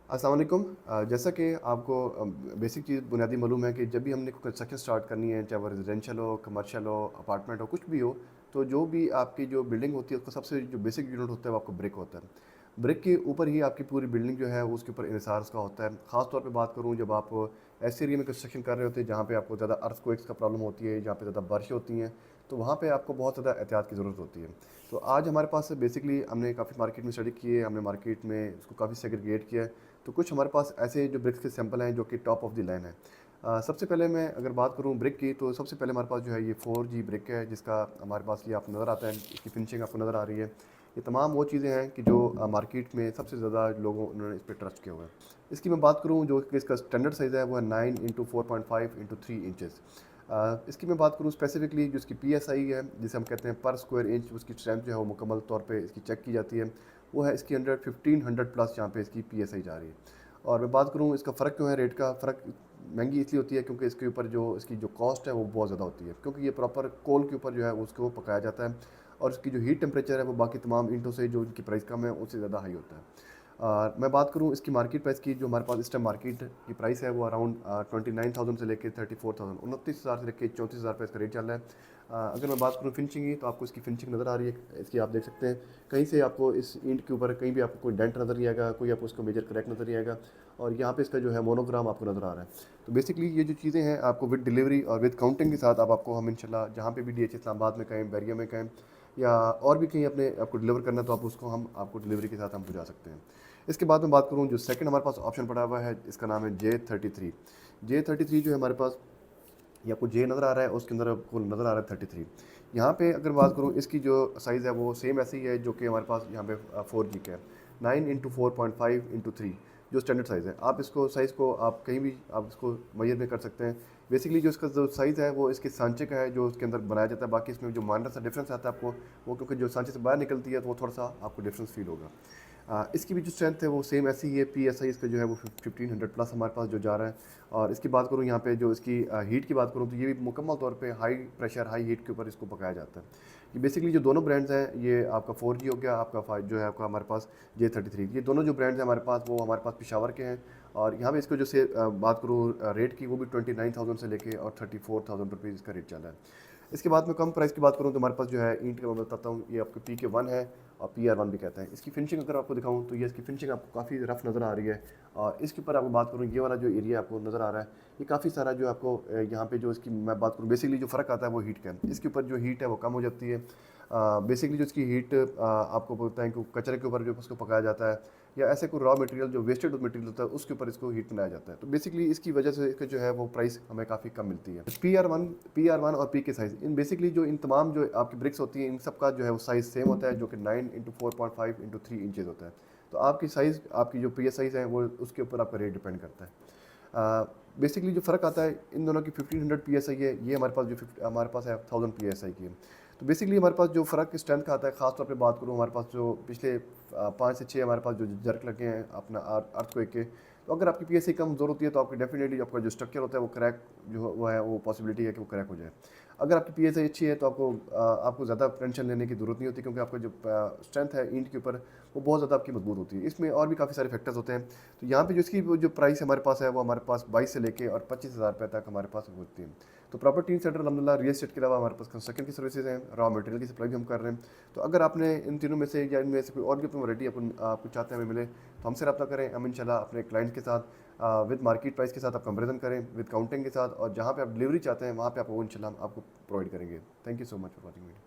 अस्सलाम वालेकुम। जैसा कि आपको बेसिक चीज़ बुनियादी मालूम है कि जब भी हमने कोई कंस्ट्रक्शन स्टार्ट करनी है, चाहे वो रेजिडेंशियल हो, कमर्शियल हो, अपार्टमेंट हो, कुछ भी हो, तो जो भी आपकी जो बिल्डिंग होती है उसका सबसे जो बेसिक यूनिट होता है वो आपको ब्रिक होता है। ब्रिक के ऊपर ही आपकी पूरी बिल्डिंग जो है उसके ऊपर इन्हिसार उसका होता है। ख़ास तौर पे बात करूँ जब आप ऐसे एरिया में कंस्ट्रक्शन कर रहे होते हैं जहाँ पे आपको ज़्यादा अर्थक्वेक्स का प्रॉब्लम होती है, जहाँ पे ज़्यादा बारिशें होती हैं, तो वहाँ पे आपको बहुत ज़्यादा एहतियात की ज़रूरत होती है। तो आज हमारे पास बेसिकली हमने काफ़ी मार्केट में स्टडी की है, हमने मार्केट में उसको काफ़ी सेग्रीगेट किया है। तो कुछ हमारे पास ऐसे जो ब्रिक्स के सैंपल हैं जो कि टॉप ऑफ द लाइन है। सबसे पहले मैं अगर बात करूँ ब्रिक की, तो सबसे पहले हमारे पास जो है ये 4G ब्रिक है, जिसका हमारे पास ये आपको नज़र आता है, इसकी फिनिशिंग आपको नज़र आ रही है। ये तमाम वो चीज़ें हैं कि जो मार्केट में सबसे ज़्यादा लोगों उन्होंने इस पे ट्रस्ट किया हुआ है। इसकी मैं बात करूँ जो कि इसका स्टैंडर्ड साइज़ है वो है 9 इंटू 4.5 इंटू 3 इंचज़। इसकी मैं बात करूँ स्पेसिफिकली जो इसकी PSI है, जिसे हम कहते हैं पर स्क्वायर इंच, उसकी स्ट्रेंथ जो है वो मुकम्मल तौर पे इसकी चेक की जाती है। वो है इसकी अंडर 1500 प्लस यहाँ पे इसकी PSI जा रही है। और मैं बात करूँ इसका फ़र्क क्यों है, रेट का फ़र्क महंगी इसलिए होती है क्योंकि इसके ऊपर जो इसकी जो कॉस्ट है वो बहुत ज़्यादा होती है, क्योंकि ये प्रॉपर कोल के ऊपर जो है उसको पकाया जाता है। और इसकी जो हीट टेम्परेचर है वो बाकी तमाम ईंटों से जो इनकी प्राइस कम है उससे ज़्यादा हाई होता है। मैं बात करूँ इसकी मार्केट प्राइस की, जो हमारे पास इस टाइम मार्केट की प्राइस है वो अराउंड 29,000 से लेकर 34,000, 29,000 से लेकर 34,000 रुपये इसका रेट चल रहा है। अगर मैं बात करूँ फिनिशिंग की, तो आपको इसकी फिनिशिंग नज़र आ रही है, इसकी आप देख सकते हैं। कहीं से आपको इस ईंट के ऊपर कहीं भी आपको कोई डेंट नज़र नहीं आएगा, कोई आपको उसका मेजर क्रैक नज़र नहीं आएगा। और यहाँ पे इसका जो है मोनोग्राम आपको नज़र आ रहा है। तो बेसिकली ये जो चीज़ें हैं आपको विद डिलीवरी और विद काउंटिंग के साथ अब आपको हम इंशाल्लाह जहाँ पे भी DH इस्लामाबाद में कहें, बैरिया में कहें, या और भी कहीं अपने आपको डिलीवर करना है, तो आप उसको हम आपको डिलीवरी के साथ हम पहुँचा सकते हैं। इसके बाद मैं बात करूँ जो सेकंड हमारे पास ऑप्शन पड़ा हुआ है, इसका नाम है J33। J33 जो है हमारे पास, ये आपको जे नज़र आ रहा है, उसके अंदर आपको नज़र आ रहा है 33। यहाँ पे अगर बात करूँ इसकी जो साइज़ है वो सेम ऐसी ही है जो कि हमारे पास यहाँ पे 4G का है, 9 इंटू 4.5 इंटू 3 जो स्टैंडर्ड साइज़ है। आप इसको साइज़ को आप कहीं भी आप इसको मैयर में कर सकते हैं। बेसिकली जो इसका जो साइज़ है वो इसके सांचे का है जो उसके अंदर बनाया जाता है। बाकी इसमें जो माइनर सा डिफरेंस आता है आपको, वो क्योंकि जो सांचे से बाहर निकलती है तो वो थोड़ा सा आपको डिफरेंस फील होगा। इसकी भी जो स्ट्रेंथ है वो सेम ऐसी ही है। PSI इसका जो है वो 1500 प्लस हमारे पास जो जा रहा है। और इसकी बात करूँ यहाँ पे जो इसकी हीट की बात करूँ, तो ये भी मुकम्मल तौर पे हाई प्रेशर हाई हीट के ऊपर इसको पकाया जाता है। ये बेसिकली जो दोनों ब्रांड्स हैं, ये आपका 4G हो गया, आपका 5 जो है आपका हमारे पास J33, ये दोनों जो ब्रांड्स हैं हमारे पास वो हमारे पास पेशावर के हैं। और यहाँ पे इसको जो से बात करूँ रेट की, वो भी 29,000 से लेके और 34,000 रुपीज़ इसका रेट चल रहा है। इसके बाद में कम प्राइस की बात करूँ तो हमारे पास जो है ईंट का मैं बताता हूँ, ये आपको PK1 है और PR1 भी कहते हैं। इसकी फिनिशिंग अगर आपको दिखाऊँ तो ये इसकी फिनिशिंग आपको काफ़ी रफ नज़र आ रही है। और इसके ऊपर आपको बात करूँ, ये वाला जो एरिया आपको नज़र आ रहा है, ये काफ़ी सारा जो आपको यहाँ पे जो इसकी मैं बात करूँ बेसिकली जो फ़र्क आता है वो हीट का है। इसके ऊपर जो हीट है वो कम हो जाती है। बेसिकली जो इसकी हीट आपको बोलते हैं कि कचरे के ऊपर जो उसको पकाया जाता है, या ऐसे कोई रॉ मटेरियल जो वेस्टेड मटेरियल होता है उसके ऊपर इसको हीट बनाया जाता है। तो बेसिकली इसकी वजह से इसका जो है वो प्राइस हमें काफ़ी कम मिलती है। PR1 और PK साइज़, इन बेसिकली जो इन तमाम जो आपकी ब्रिक्स होती हैं इन सब का जो है वो साइज़ सेम होता है, जो कि 9 इंटू 4.5 इंटू 3 इंचज़ होता है। तो आपकी साइज़ आपकी जो PSI है वो उसके ऊपर आपका रेट डिपेंड करता है। बेसिकली जो फ़र्क आता है इन दोनों की 1500 PSI है, ये हमारे पास जो हमारे पास है 1000 PSI की है। तो बेसिकली हमारे पास जो फ़र्क स्ट्रेंथ का आता है, ख़ास तौर पे बात करूँ हमारे पास जो पिछले 5 से 6 हमारे पास जो जर्क लगे हैं अपना अर्थक्वेक के, तो अगर आपकी PSI कमज़ोर होती है तो आपकी डेफिनेटली आपका जो स्ट्रक्चर होता है वो क्रैक जो वो है वो पॉसिबिलिटी है कि वो क्रैक हो जाए। अगर आपकी PSI अच्छी है तो आपको ज़्यादा टेंशन लेने की ज़रूरत नहीं होती, क्योंकि आपका जो स्ट्रेंथ है ईंट के ऊपर वो बहुत ज़्यादा आपकी मजबूत होती है। इसमें और भी काफ़ी सारे फैक्टर्स होते हैं। तो यहाँ पे जो इसकी वो जो प्राइस हमारे पास है वो हमारे पास 22 से लेके और 25,000 रुपये तक हमारे पास होती है। तो प्रॉपर्टी इन सेंटर अलहमदिल्ला रियल एस्टेट के अलावा हमारे पास कंस्ट्रक्शन की सर्विसेज हैं, रॉ मटेरियल की सप्लाई भी हम कर रहे हैं। तो अगर आपने इन तीनों में से या इनमें से कोई और भी अपनी वैरायटी आपको चाहते हैं हमें मिले, तो हमसे रब्ता करें। हम इंशाल्लाह अपने क्लाइंट के साथ विद मार्केट प्राइस के साथ आप कंपेरिजन करें, विद काउंटिंग के साथ, और जहाँ पे आप डिलीवरी चाहते हैं वहाँ पे आपको इंशाल्लाह हम आपको प्रोवाइड करेंगे। Thank you so much for watching video.